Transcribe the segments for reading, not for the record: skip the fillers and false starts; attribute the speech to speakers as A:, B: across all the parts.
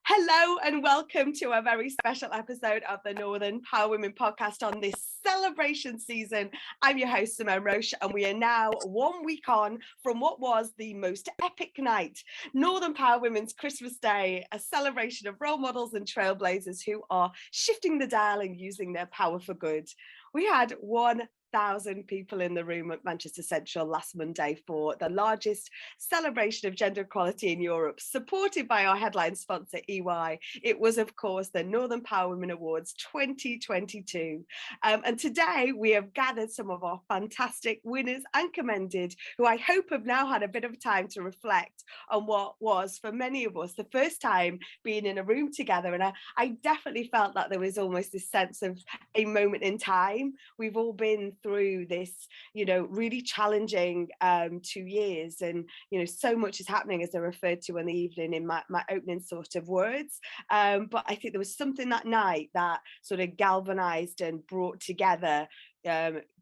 A: Hello and welcome to a very special episode of the Northern Power Women podcast on this celebration season. I'm your host, Simone Roche, and we are now 1 week on from what was the most epic night, Northern Power Women's Christmas Day, a celebration of role models and trailblazers who are shifting the dial and using their power for good. We had 1,000 people in the room at Manchester Central last Monday for the largest celebration of gender equality in Europe, supported by our headline sponsor, EY. It was, of course, the Northern Power Women Awards 2022. And today we have gathered some of our fantastic winners and commended, who I hope have now had a bit of time to reflect on what was, for many of us, the first time being in a room together. And I definitely felt that there was almost this sense of a moment in time. We've all been through this, really challenging 2 years, and so much is happening, as I referred to in the evening in my opening sort of words. But I think there was something that night that sort of galvanized and brought together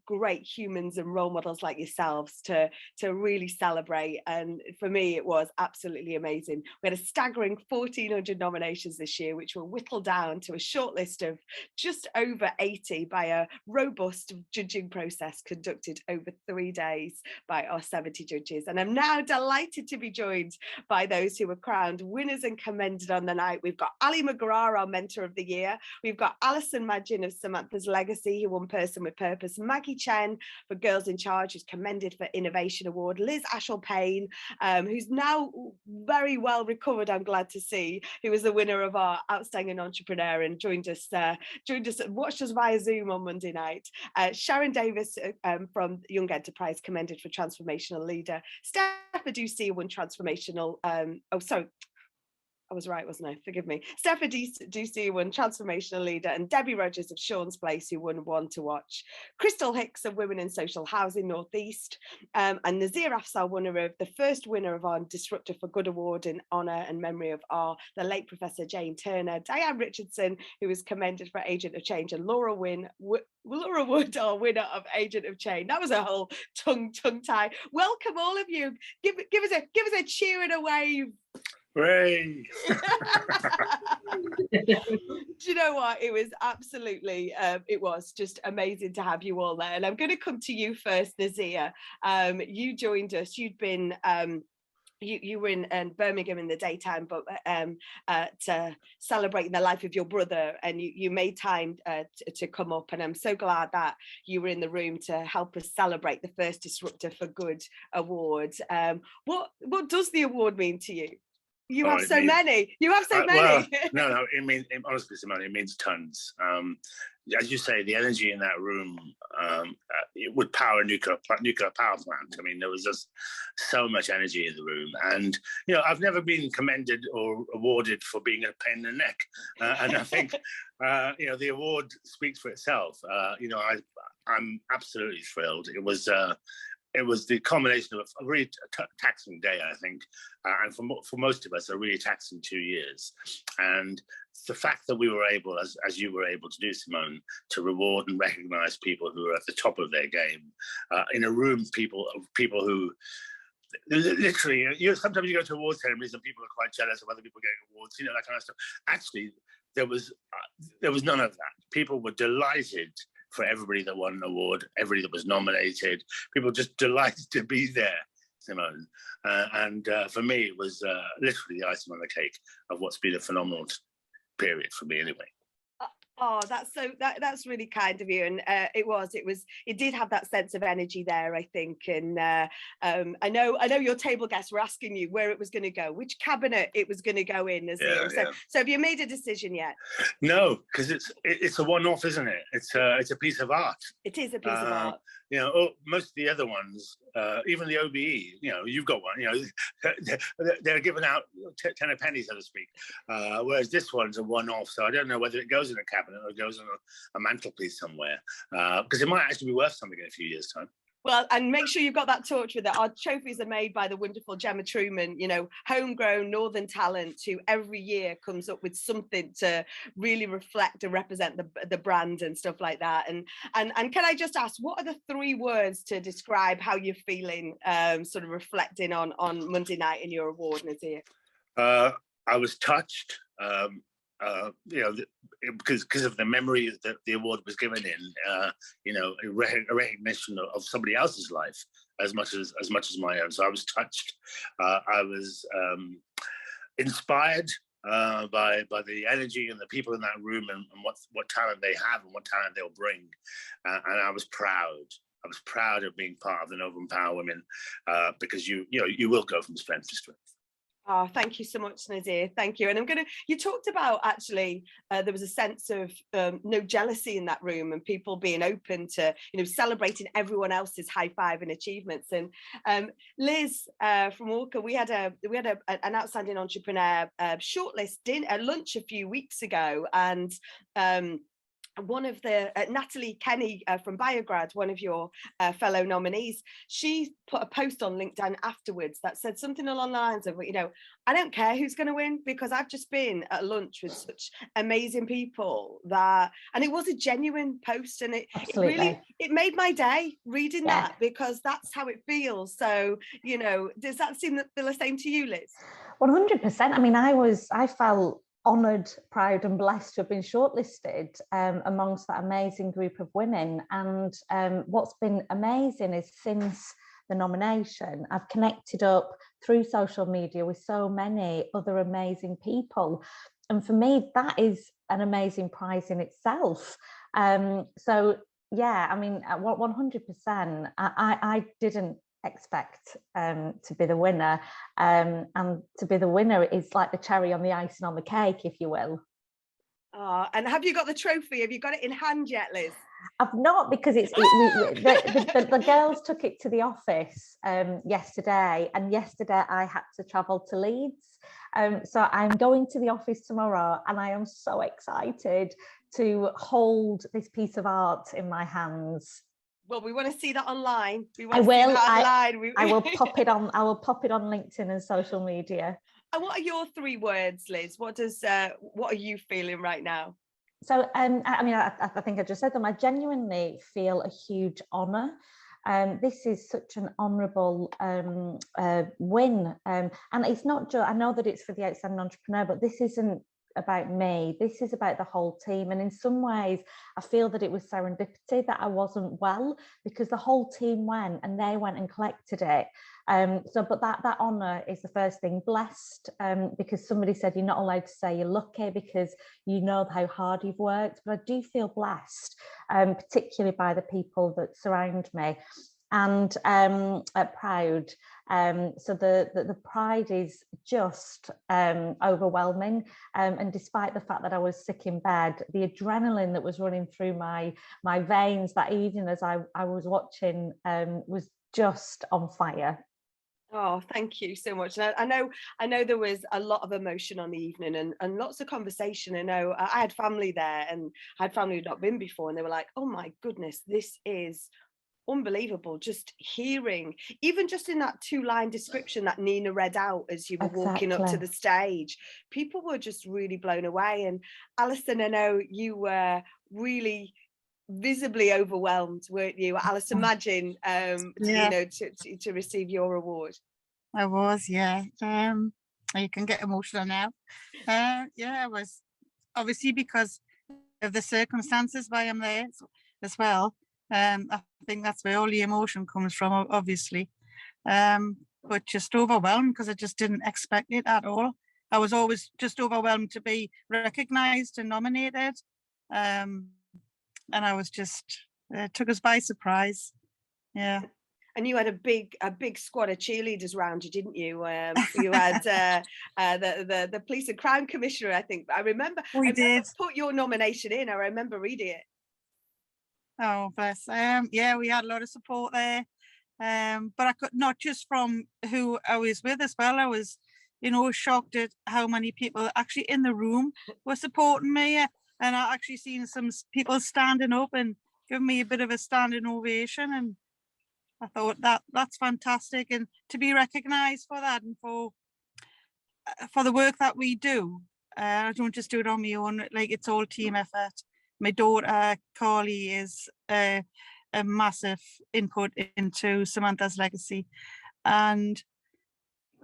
A: great humans and role models like yourselves to really celebrate. And for me, it was absolutely amazing. We had a staggering 1,400 nominations this year, which were whittled down to a short list of just over 80 by a robust judging process conducted over 3 days by our 70 judges. And I'm now delighted to be joined by those who were crowned winners and commended on the night. We've got Ali McGraw, our Mentor of the Year. We've got Alison Madgin of Samantha's Legacy, who won Person with Purpose. Maggie Chen for Girls in Charge, who's commended for Innovation Award. Liz Ashall-Payne, who's now very well recovered, I'm glad to see, who was the winner of our Outstanding Entrepreneur and joined us, watched us via Zoom on Monday night. Sharon Davis from Young Enterprise, commended for Transformational Leader. Steph Edusei won Transformational, I was right, wasn't I? Forgive me. Steph Edusei won Transformational Leader, and Debbie Rogers of Sean's Place, who won One to Watch. Crystal Hicks of Women in Social Housing Northeast, and Nazir Afzal, the first winner of our Disruptor for Good Award in honour and memory of the late Professor Jane Turner. Dianne Richardson, who was commended for Agent of Change, and Laura Wood, our winner of Agent of Change. That was a whole tongue tie. Welcome all of you. Give us a cheer and a wave.
B: Hooray!
A: Do you know what? It was absolutely, it was just amazing to have you all there. And I'm going to come to you first, Nazir. You joined us. You'd been, you were in Birmingham in the daytime, but celebrating the life of your brother, and you made time to come up. And I'm so glad that you were in the room to help us celebrate the first Disruptor for Good Award. What does the award mean to you? You have so many. You have so many.
B: Well, no. Honestly, Simone, it means tons. As you say, the energy in that room, it would power a nuclear power plant. I mean, there was just so much energy in the room. And, I've never been commended or awarded for being a pain in the neck. And I think, the award speaks for itself. I'm absolutely thrilled. It was the culmination of a really taxing day, I think, and for most of us, a really taxing 2 years. And the fact that we were able, as you were able to do, Simone, to reward and recognise people who are at the top of their game in a room, people who literally, sometimes you go to award ceremonies and people are quite jealous of other people getting awards, that kind of stuff. Actually, there was none of that. People were delighted for everybody that won an award, everybody that was nominated, people just delighted to be there, Simone. And for me, it was literally the icing on the cake of what's been a phenomenal period for me anyway.
A: Oh, that's really kind of you, and it did have that sense of energy there, I think. And I know your table guests were asking you where it was going to go, which cabinet it was going to go in. So have you made a decision yet?
B: No, because it's a one-off, isn't it? It's a piece of art.
A: It is a piece of art.
B: Most of the other ones, even the OBE, you've got one. They're giving out 10 a penny, so to speak. Whereas this one's a one-off, so I don't know whether it goes in a cabinet or goes on a mantelpiece somewhere, because it might actually be worth something in a few years' time.
A: Well, and make sure you've got that torch with it. Our trophies are made by the wonderful Gemma Truman, homegrown Northern talent who every year comes up with something to really reflect and represent the brand and stuff like that. And can I just ask, what are the 3 words to describe how you're feeling, sort of reflecting on Monday night in your award, Nazir?
B: I was touched. because of the memory that the award was given in, a recognition of somebody else's life as much as my own. So I was touched. I was inspired by the energy and the people in that room, and what talent they have and what talent they'll bring. And I was proud. I was proud of being part of the Novum Power Women, because you will go from strength to strength.
A: Oh, thank you so much, Nazir. Thank you. And you talked about actually, there was a sense of no jealousy in that room and people being open to, celebrating everyone else's high five and achievements. And Liz from Walker, we had an outstanding entrepreneur shortlist lunch a few weeks ago, and one of the Natalie Kenny from Biograd, one of your fellow nominees, she put a post on LinkedIn afterwards that said something along the lines of, I don't care who's going to win, because I've just been at lunch with such amazing people and it was a genuine post, and it really made my day reading that, because that's how it feels. So, does that seem the same to you, Liz?
C: 100%. I mean, I felt honoured, proud and blessed to have been shortlisted amongst that amazing group of women. And what's been amazing is since the nomination, I've connected up through social media with so many other amazing people. And for me, that is an amazing prize in itself. So, yeah, I mean, 100%, I didn't expect to be the winner, and to be the winner is like the cherry on the icing on the cake, if you will.
A: And have you got the trophy? Have you got it in hand yet, Liz?
C: I've not, because the girls took it to the office yesterday, and yesterday I had to travel to Leeds, so I'm going to the office tomorrow, and I am so excited to hold this piece of art in my hands.
A: Well, we want to see that online.
C: I will pop it on. I will pop it on LinkedIn and social media.
A: And what are your 3 words, Liz? What are you feeling right now?
C: So, I mean, I think I just said them. I genuinely feel a huge honour. This is such an honourable win, and it's not just. I know that it's for the outstanding entrepreneur, but this isn't about me. This is about the whole team, and in some ways I feel that it was serendipity that I wasn't well, because the whole team went and they went and collected it. But that honour is the first thing. Blessed, because somebody said you're not allowed to say you're lucky because you know how hard you've worked, but I do feel blessed, particularly by the people that surround me, and proud. So the pride is just overwhelming, and despite the fact that I was sick in bed, the adrenaline that was running through my veins that evening as I was watching was just on fire.
A: Oh, thank you so much. And I know there was a lot of emotion on the evening and lots of conversation. I know I had family there, and I had family who'd not been before, and they were like, oh my goodness, this is unbelievable. Just hearing, even just in that 2-line description that Nina read out as you were walking up to the stage, people were just really blown away. And Alison, I know you were really visibly overwhelmed, weren't you, Alison Madgin, to receive your award?
D: I was, yeah. You can get emotional now. I was, obviously because of the circumstances why I'm there as well. I think that's where all the emotion comes from, obviously. But just overwhelmed because I just didn't expect it at all. I was always just overwhelmed to be recognised and nominated. And I was just, it took us by surprise. Yeah.
A: And you had a big squad of cheerleaders around you, didn't you? You had the police and crime commissioner, I think. I remember put your nomination in. I remember reading it.
D: Oh, bless. Yeah, we had a lot of support there. But I could, not just from who I was with as well. I was, shocked at how many people actually in the room were supporting me. And I actually seen some people standing up and giving me a bit of a standing ovation. And I thought that's fantastic. And to be recognised for that and for the work that we do. I don't just do it on my own. Like, it's all team effort. My daughter, Carly, is a massive input into Samantha's legacy. And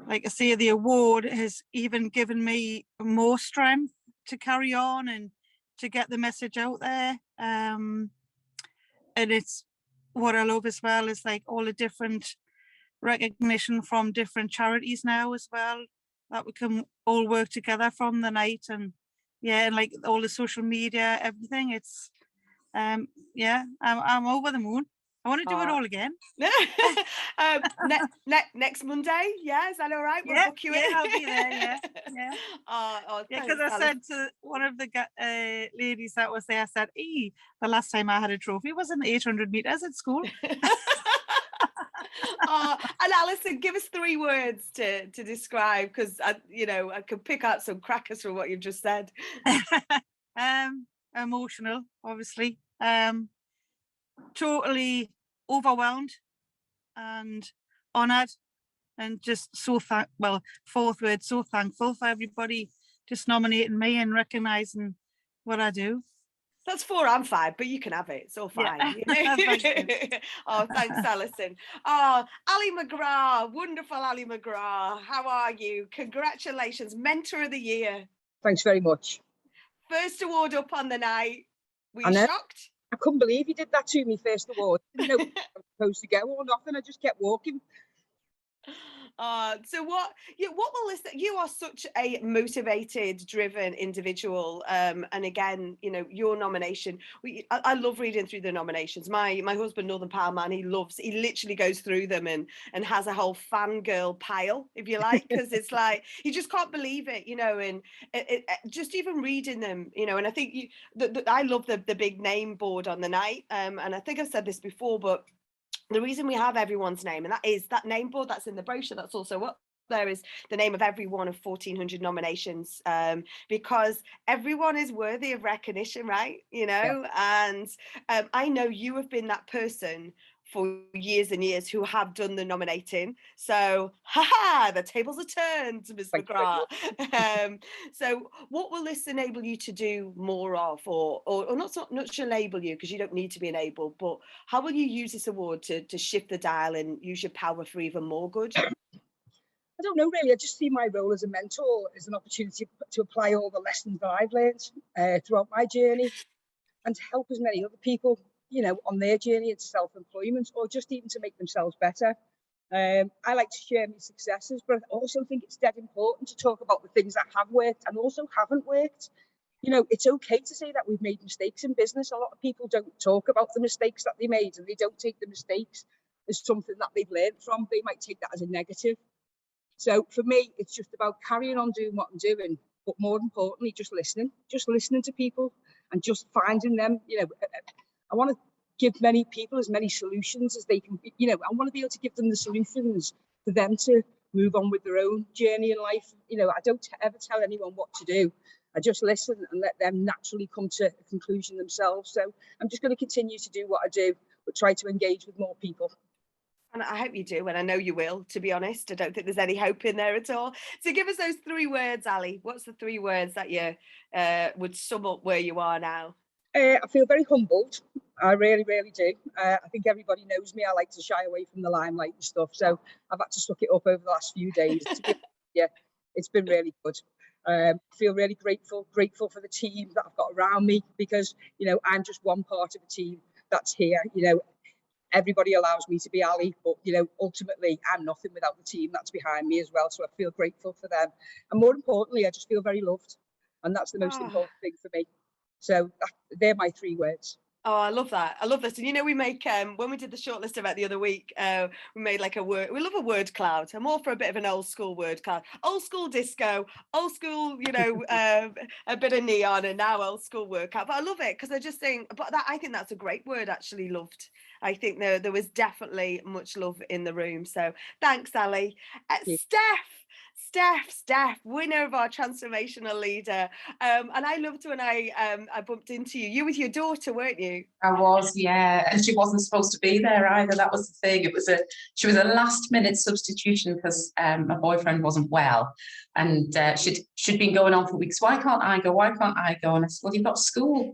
D: like I say, the award has even given me more strength to carry on and to get the message out there. And it's what I love as well is like all the different recognition from different charities now as well, that we can all work together from the night. And yeah, and like all the social media, everything, it's yeah, I'm over the moon. I want to do it all again.
A: Next Monday, yeah, is that all right? We'll book you in.
D: I'll be there. Yeah.
A: Yeah,
D: because I said to one of the ladies that was there, I said, the last time I had a trophy was in 800 meters at school.
A: And Alison, give us 3 words to describe, because I could pick out some crackers from what you've just said.
D: Emotional, obviously. Totally overwhelmed and honoured, and just so fourth word, so thankful for everybody just nominating me and recognising what I do. That's
A: 4 and 5, but you can have it. It's all fine.
D: Yeah.
A: Oh, thanks, Alison. Oh, Ali Mcgraw, wonderful Ali Mcgraw. How are you? Congratulations, Mentor of the Year.
E: Thanks very much.
A: First award up on the night. Were you shocked?
E: I couldn't believe he did that to me, first award. I didn't know if I was supposed to go or nothing. I just kept walking.
A: So what will this, you are such a motivated, driven individual, and again, your nomination, I love reading through the nominations. My husband, Northern Power Man, he literally goes through them and has a whole fangirl pile, if you like, because it's like you just can't believe it, and it just even reading them, and I think I love the big name board on the night, and I think I've said this before, but the reason we have everyone's name, and that name board that's in the brochure, that's also up there, is the name of every one of 1,400 nominations, because everyone is worthy of recognition, right? And I know you have been that person for years and years who have done the nominating. So, the tables are turned, Ms. Mcgraw. So what will this enable you to do more of, or not to enable you, because you don't need to be enabled, but how will you use this award to shift the dial and use your power for even more good?
E: I don't know, really. I just see my role as a mentor as an opportunity to apply all the lessons that I've learned throughout my journey, and to help as many other people, on their journey into self-employment, or just even to make themselves better. I like to share my successes, but I also think it's dead important to talk about the things that have worked and also haven't worked. It's okay to say that we've made mistakes in business. A lot of people don't talk about the mistakes that they made, and they don't take the mistakes as something that they've learned from. They might take that as a negative. So for me, it's just about carrying on doing what I'm doing, but more importantly, just listening to people and just finding them. I want to give many people as many solutions as they can. I want to be able to give them the solutions for them to move on with their own journey in life. I don't ever tell anyone what to do. I just listen and let them naturally come to a conclusion themselves. So I'm just going to continue to do what I do, but try to engage with more people.
A: And I hope you do, and I know you will, to be honest. I don't think there's any hope in there at all. So give us those 3 words, Ali. What's the 3 words that you would sum up where you are now?
E: I feel very humbled. I really, really do. I think everybody knows me. I like to shy away from the limelight and stuff. So I've had to suck it up over the last few days. It's been really good. I feel really grateful for the team that I've got around me, because, I'm just one part of a team that's here. Everybody allows me to be Ali, but, ultimately I'm nothing without the team that's behind me as well. So I feel grateful for them. And more importantly, I just feel very loved. And that's the most important thing for me. So they're my 3 words.
A: Oh, I love that. I love this. And we make, when we did the shortlist event the other week, we made like we love a word cloud. I'm all for a bit of an old school word cloud. Old school disco, old school, a bit of neon, and now old school word cloud. But I love it, because I just think, I think that's a great word, actually, loved. I think there was definitely much love in the room. So thanks, Ali. Steph, winner of our transformational leader. And I loved when I bumped into you. You with your daughter, weren't you?
F: I was, yeah. And she wasn't supposed to be there either. That was the thing. She was a last minute substitution, because my boyfriend wasn't well. And she'd been going on for weeks. Why can't I go? And I said, well, you've got school.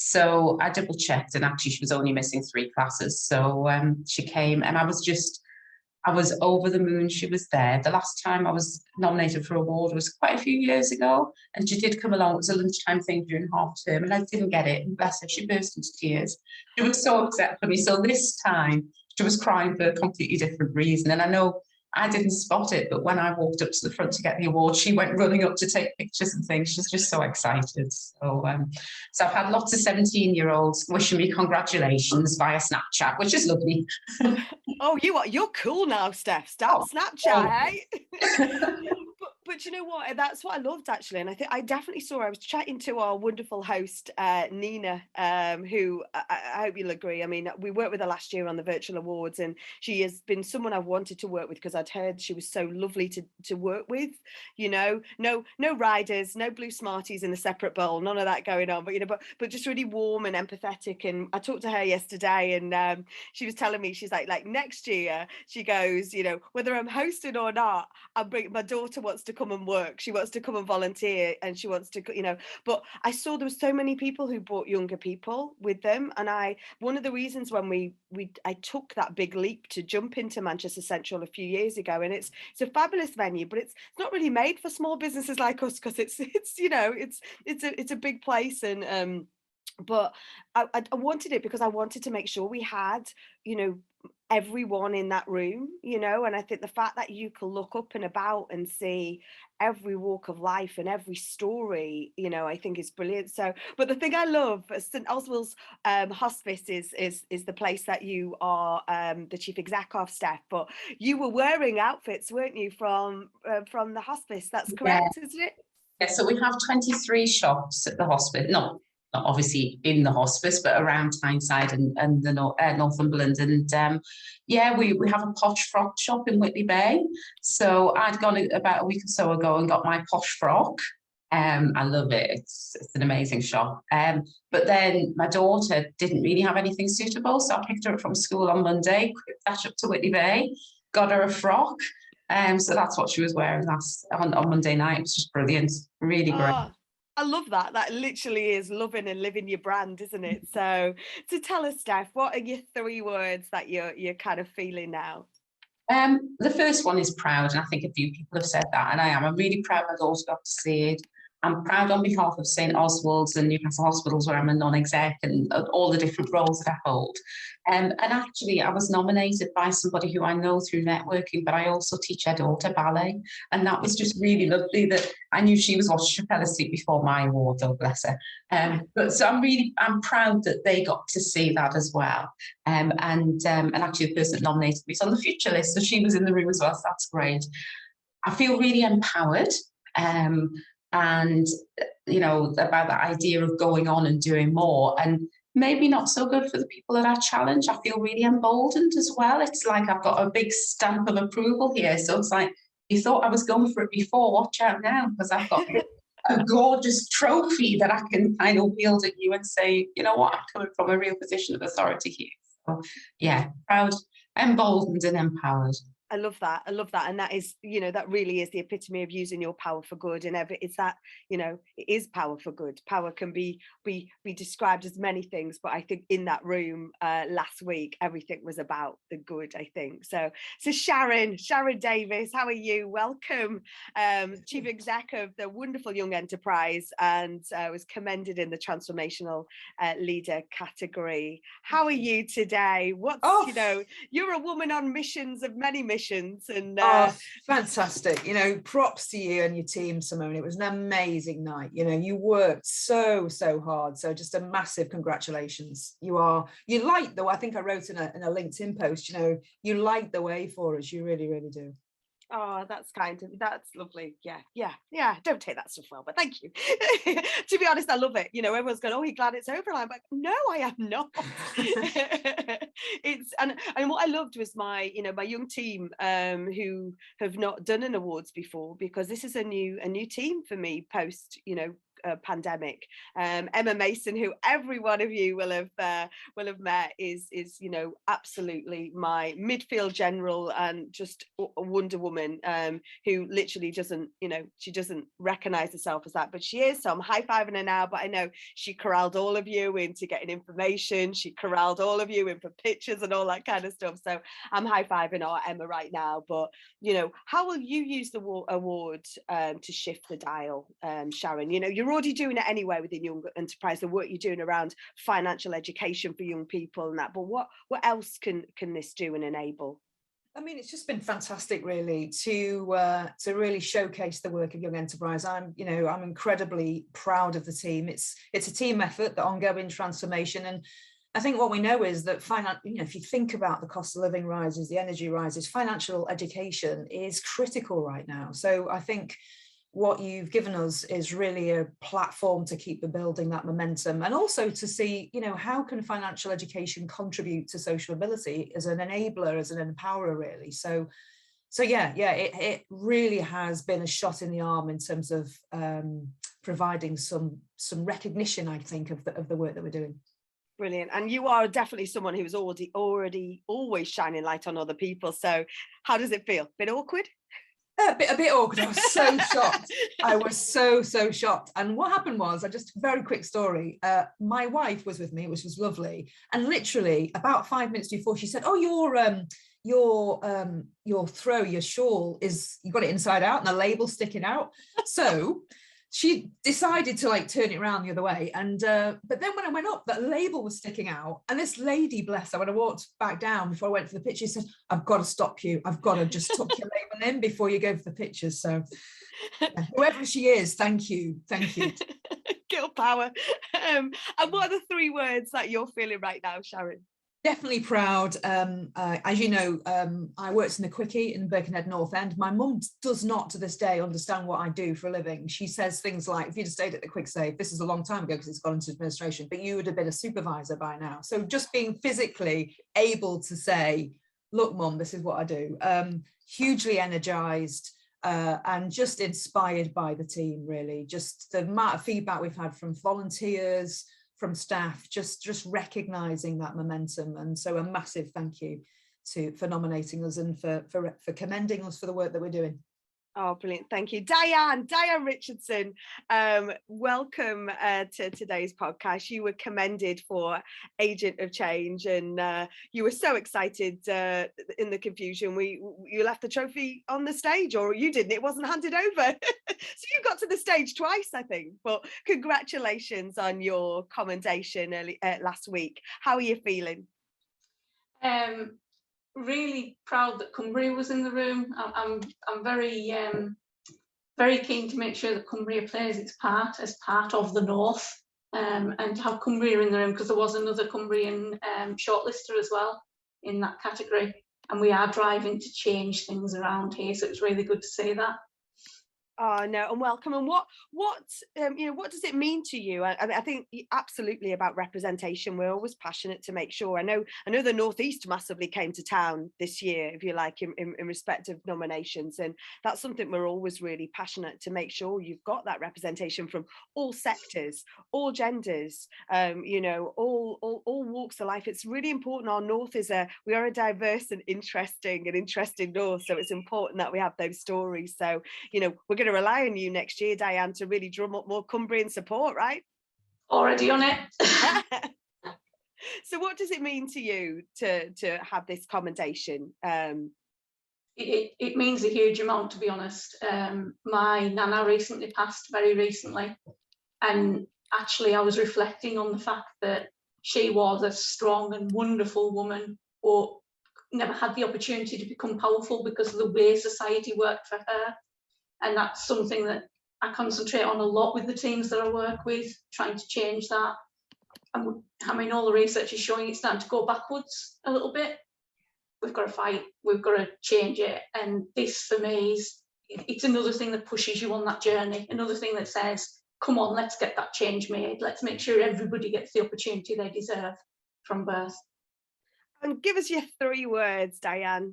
F: So I double checked, and actually she was only missing 3 classes. So she came, and I was just I was over the moon she was there. The last time I was nominated for an award was quite a few years ago, and she did come along. It was a lunchtime thing during half term, and I didn't get it. And bless her, she burst into tears. She was so upset for me. So this time she was crying for a completely different reason. And I know I didn't spot it, but when I walked up to the front to get the award, she went running up to take pictures and things. She's just so excited. So I've had lots of 17-year-olds wishing me congratulations via Snapchat, which is lovely.
A: Oh, you're cool now, Steph. Stop Snapchat, hey? But you know what? That's what I loved, actually. And I think I definitely saw, I was chatting to our wonderful host, Nina, who I hope you'll agree. I mean, we worked with her last year on the virtual awards, and she has been someone I've wanted to work with because I'd heard she was so lovely to work with. You know, no riders, no blue Smarties in a separate bowl, none of that going on. But, you know, but just really warm and empathetic. And I talked to her yesterday, and she was telling me, she's like next year, she goes, you know, whether I'm hosting or not, my daughter wants to come and work. She wants to come and volunteer, and she wants to, you know. But I saw there was so many people who brought younger people with them, and one of the reasons when I took that big leap to jump into Manchester Central a few years ago, and it's a fabulous venue, but it's not really made for small businesses like us, because it's you know, it's a big place, and but I wanted it because I wanted to make sure we had, you know, everyone in that room, you know. And I think the fact that you can look up and about and see every walk of life and every story, you know, I think is brilliant. So, but the thing I love, St Oswald's Hospice is the place that you are the chief exec of, Steph. But you were wearing outfits, weren't you, from the hospice? That's correct, isn't it?
F: Yeah. So we have 23 shops at the hospice. Not obviously in the hospice, but around Tyneside and the Northumberland. And we have a posh frock shop in Whitley Bay. So I'd gone about a week or so ago and got my posh frock. I love it. It's an amazing shop. But then my daughter didn't really have anything suitable, so I picked her up from school on Monday, quick dash up to Whitley Bay, got her a frock. So that's what she was wearing on Monday night. It was just brilliant, really great.
A: I love that. That literally is loving and living your brand, isn't it? So tell us, Steph, what are your 3 words that you're kind of feeling now?
F: The first one is proud, and I think a few people have said that, and I am. I'm really proud my daughter got to see it. I'm proud on behalf of St Oswald's and Newcastle Hospitals, where I'm a non-exec, and all the different roles that I hold. And actually, I was nominated by somebody who I know through networking, but I also teach her daughter ballet. And that was just really lovely that I knew she was watching Chapelle Street before my award, oh bless her. But so I'm proud that they got to see that as well. And actually the person that nominated me is on the future list, so she was in the room as well, so that's great. I feel really empowered. And, you know, about that idea of going on and doing more, and maybe not so good for the people that I challenge. I feel really emboldened as well. It's like I've got a big stamp of approval here. So it's like, you thought I was going for it before, watch out now, because I've got a gorgeous trophy that I can kind of wield at you and say, you know what, I'm coming from a real position of authority here. So yeah, proud, emboldened and empowered.
A: I love that. And that is, you know, that really is the epitome of using your power for good. And it's that, you know, it is power for good. Power can be described as many things, but I think in that room last week, everything was about the good, I think. So Sharon Davis, how are you? Welcome, chief exec of the wonderful young enterprise, and was commended in the transformational leader category. How are you today? You know, you're a woman on missions of many missions. And
G: fantastic, you know, props to you and your team, Simone. It was an amazing night. You know, you worked so hard, so just a massive congratulations. You light the way. I think I wrote in a LinkedIn post, you know, you light the way for us. You really do.
A: Oh, that's kind of, that's lovely. Yeah. Don't take that stuff well, but thank you. To be honest, I love it. You know, everyone's going, oh, you're glad it's over. And I'm like, no, I am not. It's and what I loved was my young team who have not done an awards before, because this is a new team for me post, you know, pandemic. Emma Mason, who every one of you will have met, is absolutely my midfield general and just a Wonder Woman, who literally doesn't recognize herself as that, but she is. So I'm high-fiving her now, but I know she corralled all of you into getting information. She corralled all of you in for pictures and all that kind of stuff. So I'm high-fiving our Emma right now. But how will you use the award to shift the dial, Sharon? You're already doing it anyway within Young Enterprise, the work you're doing around financial education for young people and that, but what else can this do and enable?
G: I mean, it's just been fantastic, really, to really showcase the work of Young Enterprise. I'm incredibly proud of the team. It's a team effort, the ongoing transformation, and I think what we know is that if you think about the cost of living rises, the energy rises, financial education is critical right now. So I think what you've given us is really a platform to keep building that momentum, and also to see, how can financial education contribute to social mobility as an enabler, as an empowerer, really. So it really has been a shot in the arm in terms of providing some recognition, I think, of the work that we're doing.
A: Brilliant. And you are definitely someone who's already always shining light on other people. So how does it feel? Bit awkward?
G: A bit awkward. I was so shocked. I was so shocked. And what happened was, just a very quick story. My wife was with me, which was lovely. And literally about 5 minutes before, she said, "Oh, your throw, your shawl you got it inside out and the label sticking out." So she decided to turn it around the other way, and but then when I went up, that label was sticking out, and this lady, bless her, when I walked back down before I went for the picture, said, "I've got to stop you. I've got to just tuck your label in before you go for the pictures." So whoever she is, thank you.
A: Girl power. And what are the 3 words that you're feeling right now, Sharon?
G: Definitely proud. As you know, I worked in the Quickie in Birkenhead North End. My mum does not to this day understand what I do for a living. She says things like, "If you'd have stayed at the Quick Save," this is a long time ago because it's gone into administration, "but you would have been a supervisor by now." So just being physically able to say, "Look, Mum, this is what I do." Hugely energized and just inspired by the team, really. Just the amount of feedback we've had from volunteers, from staff, just recognizing that momentum. And so a massive thank you for nominating us and for commending us for the work that we're doing.
A: Oh, brilliant. Thank you. Dianne Richardson, welcome to today's podcast. You were commended for Agent of Change, and you were so excited in the confusion. You left the trophy on the stage, or you didn't, it wasn't handed over. So you got to the stage twice, I think. But congratulations on your commendation last week. How are you feeling?
H: Really proud that Cumbria was in the room. I'm very very keen to make sure that Cumbria plays its part as part of the North, and have Cumbria in the room, because there was another Cumbrian shortlister as well in that category, and we are driving to change things around here, so it's really good to see that.
A: Oh no, and welcome. And what does it mean to you? I think absolutely about representation. We're always passionate to make sure. I know the Northeast massively came to town this year, if you like, in respect of nominations, and that's something we're always really passionate to make sure you've got that representation from all sectors, all genders, all walks of life. It's really important. Our North we are a diverse and interesting North, so it's important that we have those stories. So we're going to rely on you next year, Dianne, to really drum up more Cumbrian support, right?
H: Already on it.
A: So what does it mean to you to have this commendation?
H: It means a huge amount, to be honest. My nana recently passed, very recently, and actually I was reflecting on the fact that she was a strong and wonderful woman, but never had the opportunity to become powerful because of the way society worked for her. And that's something that I concentrate on a lot with the teams that I work with, trying to change that. And I mean, all the research is showing it's starting to go backwards a little bit. We've got to fight, we've got to change it. And this, for me, it's another thing that pushes you on that journey, another thing that says, come on, let's get that change made. Let's make sure everybody gets the opportunity they deserve from birth.
A: And give us your 3 words, Dianne.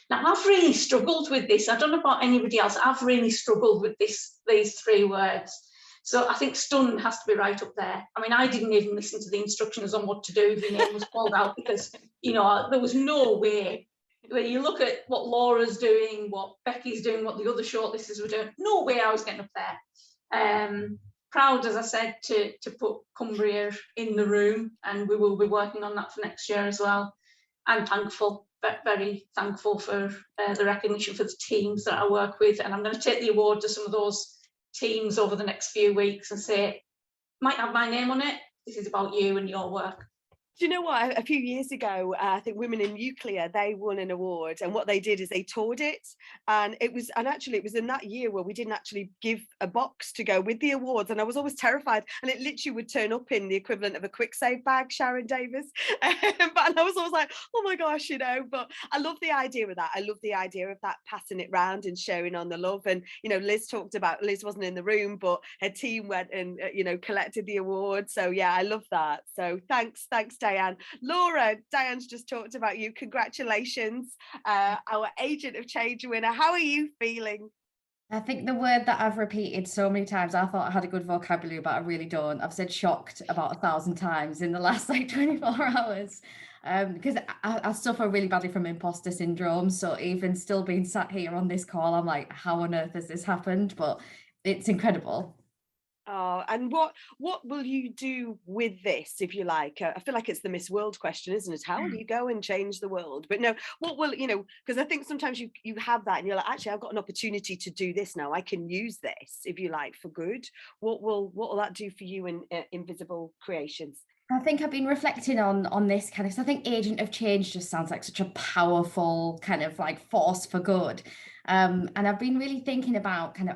H: Now, I've really struggled with this. I don't know about anybody else. I've really struggled with these 3 words, So I think stunned has to be right up there. I mean, I didn't even listen to the instructions on what to do if your name was called out, because, you know, there was no way. When you look at what Laura's doing, what Becky's doing, what the other shortlisters were doing, no way I was getting up there. Proud, as I said, to put Cumbria in the room, and we will be working on that for next year as well. I'm thankful, very thankful for the recognition for the teams that I work with, and I'm going to take the award to some of those teams over the next few weeks and say, might have my name on it, this is about you and your work.
A: Do you know what? A few years ago, I think Women in Nuclear, they won an award, and what they did is they toured it, and actually it was in that year where we didn't actually give a box to go with the awards, and I was always terrified, and it literally would turn up in the equivalent of a quick save bag, Sharon Davis, and I was always like, oh my gosh, you know. But I love the idea of that. I love the idea of that, passing it round and sharing on the love. And you know, Liz wasn't in the room, but her team went and you know, collected the award. So yeah, I love that. So thanks Dianne. Laura, Dianne's just talked about you. Congratulations, our Agent of Change winner. How are you feeling?
I: I think the word that I've repeated so many times, I thought I had a good vocabulary, but I really don't. I've said shocked about 1,000 times in the last like 24 hours, because I suffer really badly from imposter syndrome. So even still being sat here on this call, I'm like, how on earth has this happened? But it's incredible.
A: Oh, and what will you do with this, if you like? I feel like it's the Miss World question, isn't it? How will you go and change the world? But no, what will, you know, because I think sometimes you have that and you're like, actually, I've got an opportunity to do this now. I can use this, if you like, for good. What will that do for you in Invisible Creations?
I: I think I've been reflecting on this kind of, I think Agent of Change just sounds like such a powerful kind of like force for good. And I've been really thinking about kind of,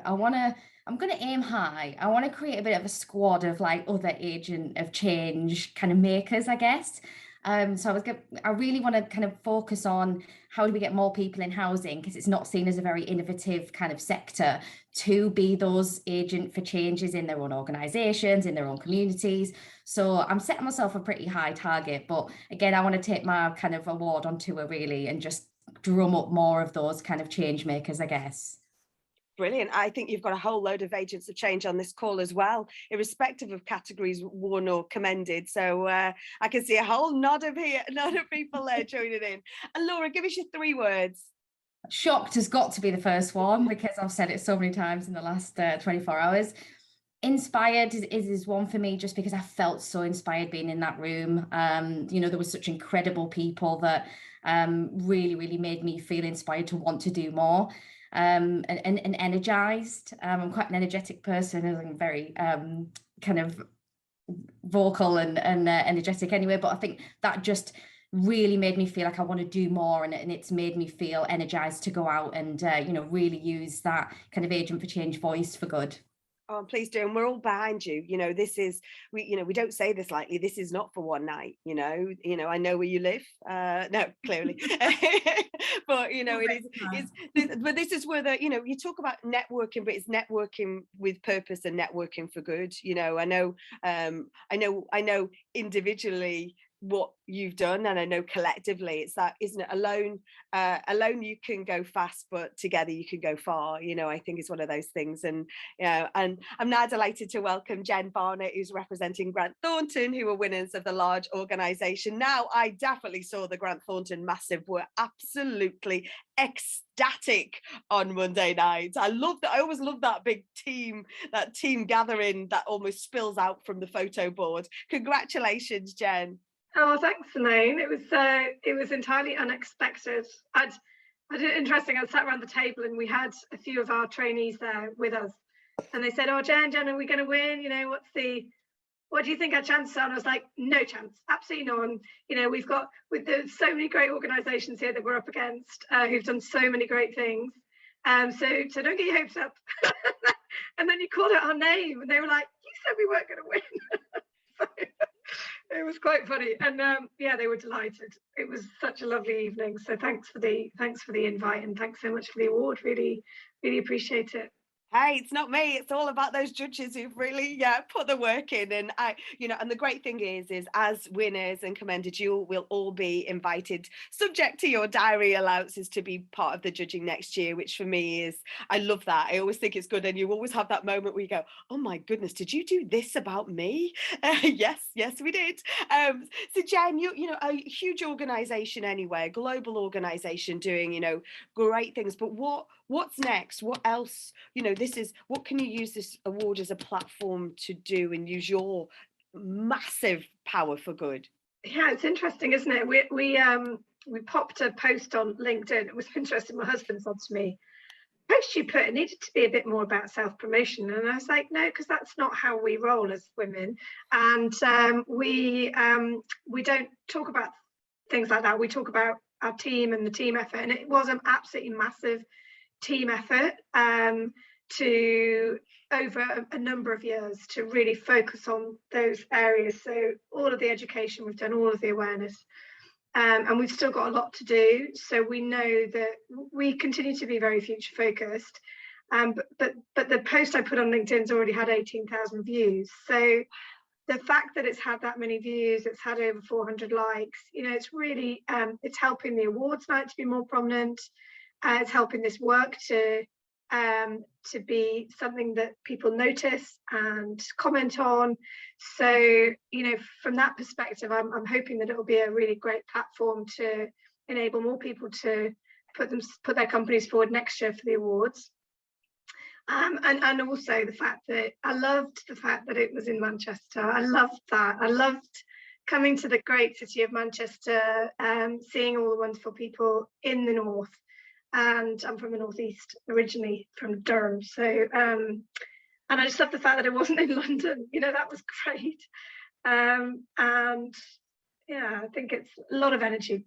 I: I'm going to aim high. I want to create a bit of a squad of like other Agent of Change kind of makers, I guess. So I really want to kind of focus on how do we get more people in housing, because it's not seen as a very innovative kind of sector to be those agent for changes in their own organisations, in their own communities. So I'm setting myself a pretty high target, but again, I want to take my kind of award on tour really and just drum up more of those kind of change makers, I guess.
A: Brilliant. I think you've got a whole load of Agents of Change on this call as well, irrespective of categories won or commended. So I can see a whole nod of people there joining in. And Laura, give us your 3 words.
I: Shocked has got to be the first one, because I've said it so many times in the last 24 hours. Inspired is one for me, just because I felt so inspired being in that room. You know, there were such incredible people that really, really made me feel inspired to want to do more. And energized. I'm quite an energetic person, and I'm very kind of vocal and energetic anyway, but I think that just really made me feel like I want to do more, and it's made me feel energized to go out and you know, really use that kind of Agent for Change voice for good.
A: Oh, please do. And we're all behind you. You know, this is, we don't say this lightly. This is not for one night, you know, I know where you live. No, clearly. But, you know, but this is where you talk about networking, but it's networking with purpose and networking for good. You know, I know individually what you've done, and I know collectively it's that, isn't it? Alone you can go fast, but together you can go far. You know, I think it's one of those things. And and I'm now delighted to welcome Jenn Barnett, who's representing Grant Thornton, who are winners of the large organisation. Now, I definitely saw the Grant Thornton Massive were absolutely ecstatic on Monday night. I always love that big team, that team gathering that almost spills out from the photo board. Congratulations, Jenn.
J: Oh, thanks, Elaine. It was entirely unexpected. I did it interesting. I sat around the table and we had a few of our trainees there with us, and they said, "Oh, Jenn, are we going to win? You know, what do you think our chances are?" And I was like, "No chance, absolutely none. You know, there's so many great organisations here that we're up against who've done so many great things. So don't get your hopes up." And then you called out our name, and they were like, "You said we weren't going to win." So, it was quite funny, and yeah, they were delighted. It was such a lovely evening. So thanks for the invite, and thanks so much for the award. Really, really appreciate it.
A: Hey, it's not me. It's all about those judges who've really put the work in. And and the great thing is as winners and commended, you will all be invited, subject to your diary allowances, to be part of the judging next year, which for me is, I love that. I always think it's good. And you always have that moment where you go, oh my goodness, did you do this about me? Yes, we did. So Jen, you know, a huge organization anyway, global organization doing, great things. But what's next? What else? What can you use this award as a platform to do and use your massive power for good?
J: Yeah, it's interesting, isn't it? We popped a post on LinkedIn. It was interesting. My husband said to me, post you put, it needed to be a bit more about self-promotion. And I was like, no, because that's not how we roll as women. And we don't talk about things like that. We talk about our team and the team effort. And it was an absolutely massive team effort to over a number of years to really focus on those areas. So all of the education we've done, all of the awareness, and we've still got a lot to do. So we know that we continue to be very future focused. But the post I put on LinkedIn's already had 18,000 views. So the fact that it's had that many views, it's had over 400 likes, it's really, it's helping the awards night to be more prominent. It's helping this work to be something that people notice and comment on. So, from that perspective, I'm hoping that it will be a really great platform to enable more people to put their companies forward next year for the awards. And also the fact that I loved the fact that it was in Manchester. I loved that. I loved coming to the great city of Manchester, seeing all the wonderful people in the north. And I'm from the northeast originally, from Durham. So and I just love the fact that it wasn't in London. That was great. And yeah, I think it's a lot of energy.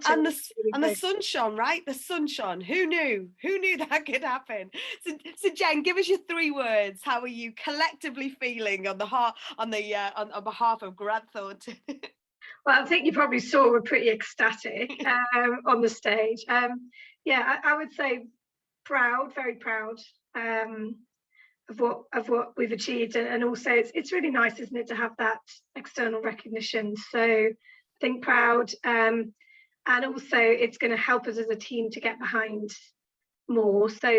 A: And the sun shone, right? The sun shone. Who knew that could happen? So Jen, give us your 3 words. How are you collectively feeling on behalf of Grad Thornton?
J: Well, I think you probably saw we're pretty ecstatic on the stage. I would say proud, very proud of what we've achieved, and also it's really nice, isn't it, to have that external recognition. So I think proud, and also it's going to help us as a team to get behind more. So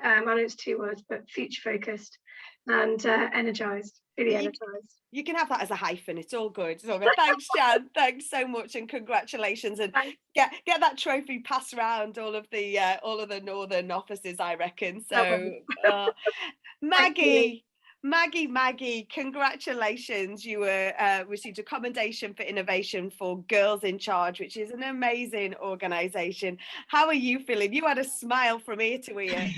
J: I know it's 2 words, but future focused and energized. Really energized.
A: You can have that as a hyphen. It's all good. Thanks, Jan. Thanks so much, and congratulations. And get that trophy passed around all of the northern offices, I reckon. So, Maggie, congratulations. You received a commendation for innovation for Girls in Charge, which is an amazing organisation. How are you feeling? You had a smile from ear to ear.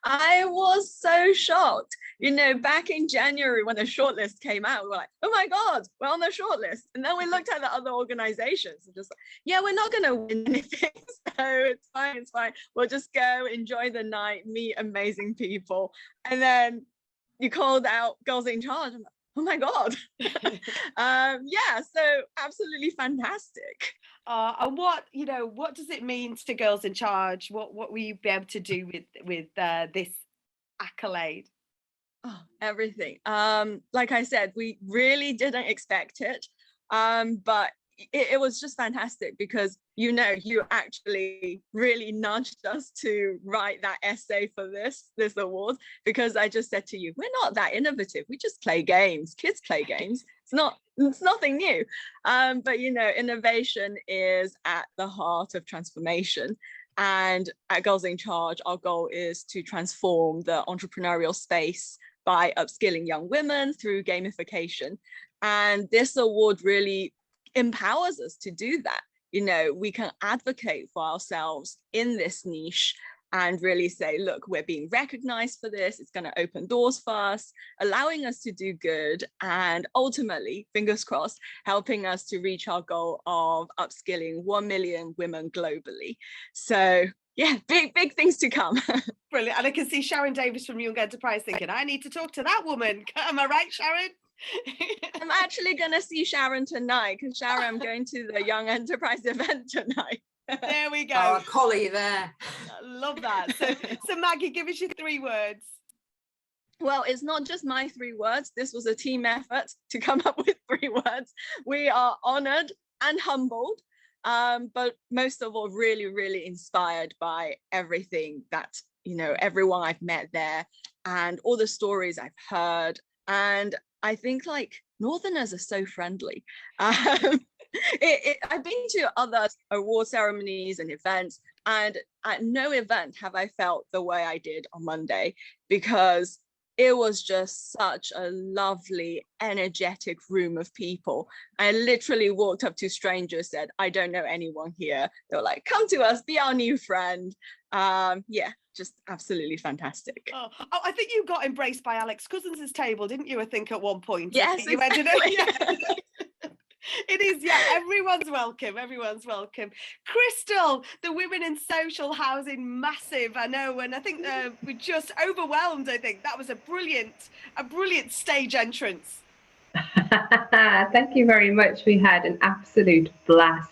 K: I was so shocked. Back in January when the shortlist came out, we were like, oh my God, we're on the shortlist. And then we looked at the other organizations and just like, yeah, we're not going to win anything. So it's fine. We'll just go enjoy the night, meet amazing people. And then you called out Girls in Charge. I'm like, oh my God. So absolutely fantastic.
A: And what does it mean to Girls in Charge? What will you be able to do with this accolade?
K: Oh, everything. Like I said, we really didn't expect it, but it was just fantastic because you actually really nudged us to write that essay for this award, because I just said to you, we're not that innovative, we just play games. Kids play games. It's nothing new, but innovation is at the heart of transformation. And at Girls in Charge, our goal is to transform the entrepreneurial space by upskilling young women through gamification. And this award really empowers us to do that. We can advocate for ourselves in this niche and really say, look, we're being recognized for this. It's going to open doors for us, allowing us to do good, and ultimately, fingers crossed, helping us to reach our goal of upskilling 1 million women globally. So yeah, big things to come.
A: Brilliant. And I can see Sharon Davis from Young Enterprise thinking, I need to talk to that woman. Am I right, Sharon?
K: I'm actually going to see Sharon tonight, because Sharon, I'm going to the Young Enterprise event tonight.
A: There we go.
G: Oh, collie there.
A: I love that. So Maggie, give us your 3 words.
K: Well, it's not just my 3 words. This was a team effort to come up with 3 words. We are honored and humbled, but most of all, really, really inspired by everything that, you know, everyone I've met there and all the stories I've heard. And I think like Northerners are so friendly. I've been to other award ceremonies and events, and at no event have I felt the way I did on Monday, because it was just such a lovely, energetic room of people. I literally walked up to strangers, said, I don't know anyone here. They were like, come to us, be our new friend. Yeah, just absolutely fantastic.
A: Oh, I think you got embraced by Alex Cousins' table, didn't you? I think at one point.
K: Yes,
A: you
K: exactly.
A: It is, yeah, everyone's welcome, Crystal, the Women in Social Housing, massive, I know, and I think we're just overwhelmed. I think that was a brilliant stage entrance.
L: Thank you very much. We had an absolute blast.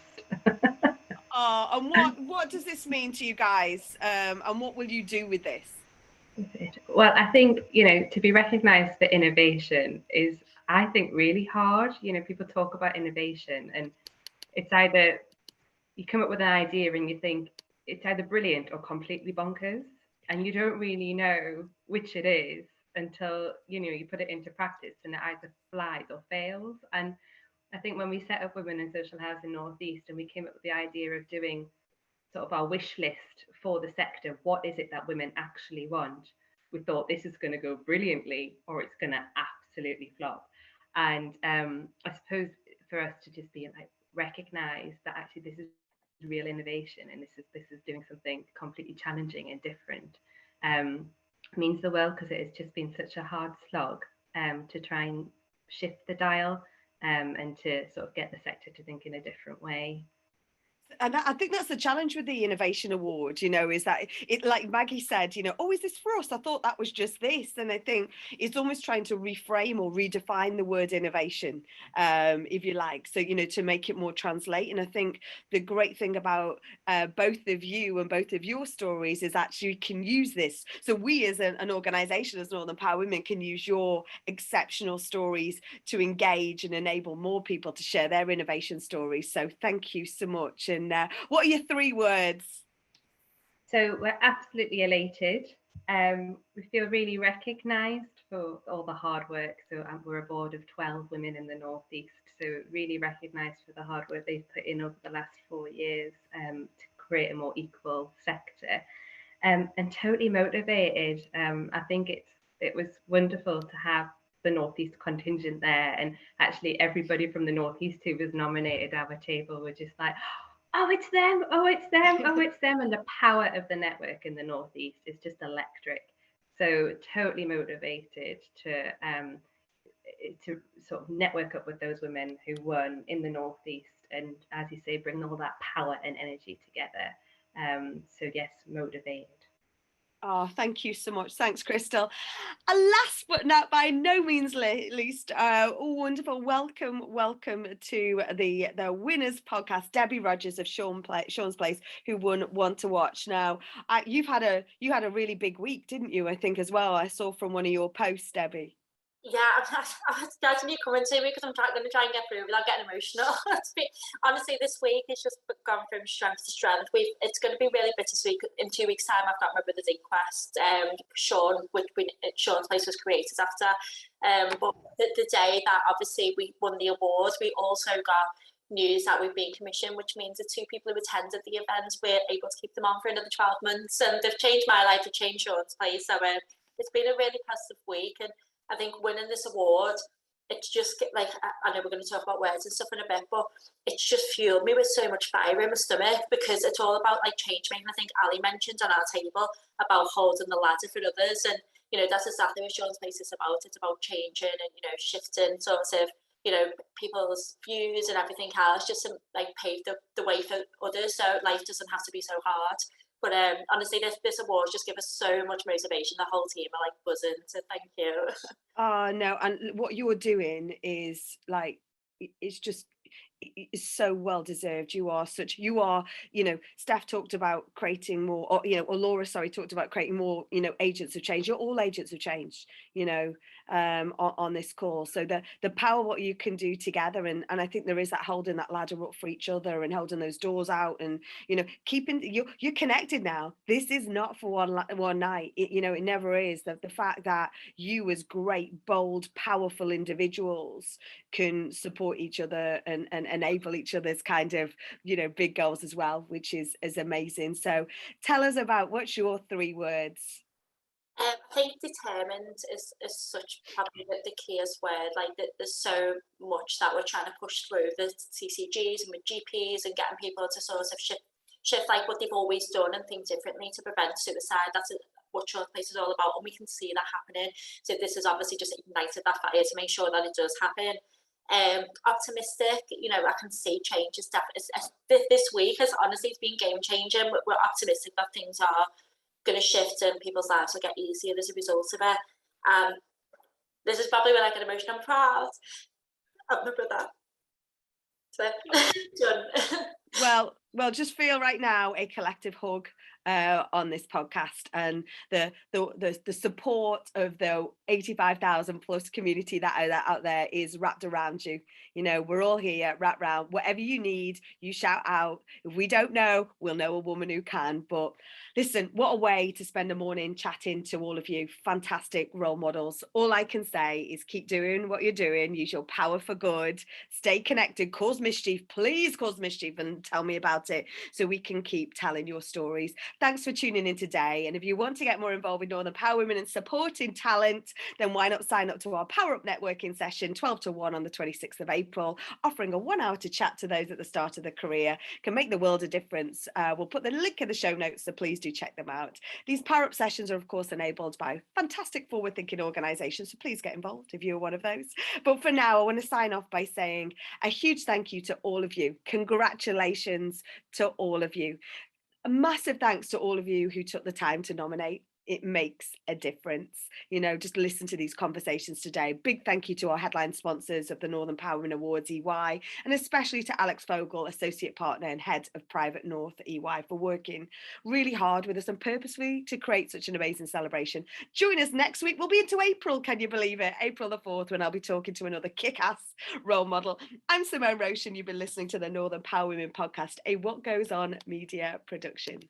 A: Oh, and what does this mean to you guys, and what will you do with this?
L: Well, I think, you know, to be recognised for innovation is, I think, really hard. You know, people talk about innovation and it's either you come up with an idea and you think it's either brilliant or completely bonkers, and you don't really know which it is until, you know, you put it into practice and it either flies or fails. And I think when we set up Women in Social Housing North East and we came up with the idea of doing sort of our wish list for the sector, what is it that women actually want? We thought this is going to go brilliantly or it's going to absolutely flop. And I suppose for us to just be like, recognize that actually this is real innovation and this is doing something completely challenging and different, means the world, because it has just been such a hard slog to try and shift the dial and to sort of get the sector to think in a different way.
A: And I think that's the challenge with the Innovation Award, you know, is that it, like Maggie said, you know, oh, is this for us? I thought that was just this. And I think it's almost trying to reframe or redefine the word innovation, if you like. So, you know, to make it more translate. And I think the great thing about both of you and both of your stories is actually you can use this. So we as an organisation, as Northern Power Women, can use your exceptional stories to engage and enable more people to share their innovation stories. So thank you so much. And what are your 3 words?
L: So we're absolutely elated. We feel really recognised for all the hard work. So we're a board of 12 women in the North East. So really recognised for the hard work they've put in over the last 4 years to create a more equal sector. And totally motivated. I think it was wonderful to have the North East contingent there, and actually everybody from the North East who was nominated our table were just like, oh, it's them, oh, it's them, oh, it's them. And the power of the network in the North East is just electric. So totally motivated to sort of network up with those women who won in the North East, and as you say, bring all that power and energy together. So yes, motivated.
A: Oh, thank you so much. Thanks, Crystal. And last but not by no means least, wonderful welcome to the winners podcast, Debbie Rogers of Sean's Place, who won Want to Watch. Now, you had a really big week, didn't you? I think as well. I saw from one of your posts, Debbie.
M: Yeah, I'm glad you coming to me because I'm going to try and get through without getting emotional. Honestly, this week it's just gone from strength to strength. It's going to be really bittersweet. In 2 weeks' time, I've got my brother's inquest. Sean's Place was created after. But the day that obviously we won the awards, we also got news that we've been commissioned, which means the 2 people who attended the event, we're able to keep them on for another 12 months. And they've changed my life, they've changed Sean's Place. So it's been a really positive week. And I think winning this award, it's just like, I know we're going to talk about words and stuff in a bit, but it's just fueled me with so much fire in my stomach, because it's all about like change making. I think Ali mentioned on our table about holding the ladder for others, and you know that's exactly what Sean's Place is about. It's about changing and, you know, shifting sort of, you know, people's views and everything else, just to like pave the way for others, so life doesn't have to be so hard. But honestly, this award just gives us so much motivation. The whole team are like buzzing, so thank you.
A: Oh, no, and what you're doing is like, it's just, is so well deserved. You are, Steph talked about creating more, or Laura, sorry, talked about creating more, agents of change. You're all agents of change, on this call. So the power of what you can do together, and I think there is that holding that ladder up for each other and holding those doors out, and keeping you're connected now. This is not for one night. It never is. The fact that you as great, bold, powerful individuals can support each other and enable each other's kind of big goals as well, which is amazing. So tell us about, what's your 3 words?
M: I think determined is such probably the keyest word. Like there's so much that we're trying to push through the CCGs and with GPs and getting people to sort of shift like what they've always done and think differently to prevent suicide. That's what Choice Place is all about, and we can see that happening. So this has obviously just ignited that fire to make sure that it does happen. Optimistic, I can see changes. This week has honestly been game changing. We're optimistic that things are going to shift and people's lives will get easier as a result of it. This is probably when I get emotional. I'm proud of my brother. So done.
A: Well, just feel right now a collective hug on this podcast, and the support of the 85,000 plus community that are out there is wrapped around you. We're all here, wrapped around. Whatever you need, you shout out. If we don't know, we'll know a woman who can. But listen, what a way to spend a morning chatting to all of you. Fantastic role models. All I can say is keep doing what you're doing. Use your power for good. Stay connected. Cause mischief. Please cause mischief and tell me about it so we can keep telling your stories. Thanks for tuning in today. And if you want to get more involved with Northern Power Women and supporting talent, then why not sign up to our Power Up networking session 12 to 1 on the 26th of April, offering a 1 hour to chat to those at the start of their career. Can make the world a difference. We'll put the link in the show notes, so please do check them out. These Power Up sessions are, of course, enabled by fantastic forward-thinking organisations, so please get involved if you're one of those. But for now, I want to sign off by saying a huge thank you to all of you. Congratulations to all of you. A massive thanks to all of you who took the time to nominate. It makes a difference. Just listen to these conversations today. Big thank you to our headline sponsors of the Northern Power Women Awards, EY, and especially to Alex Fogel, Associate Partner and Head of Private North, EY, for working really hard with us and purposefully to create such an amazing celebration. Join us next week. We'll be into April, can you believe it? April the 4th, when I'll be talking to another kick-ass role model. I'm Simone Roche, and you've been listening to the Northern Power Women podcast, a What Goes On media production.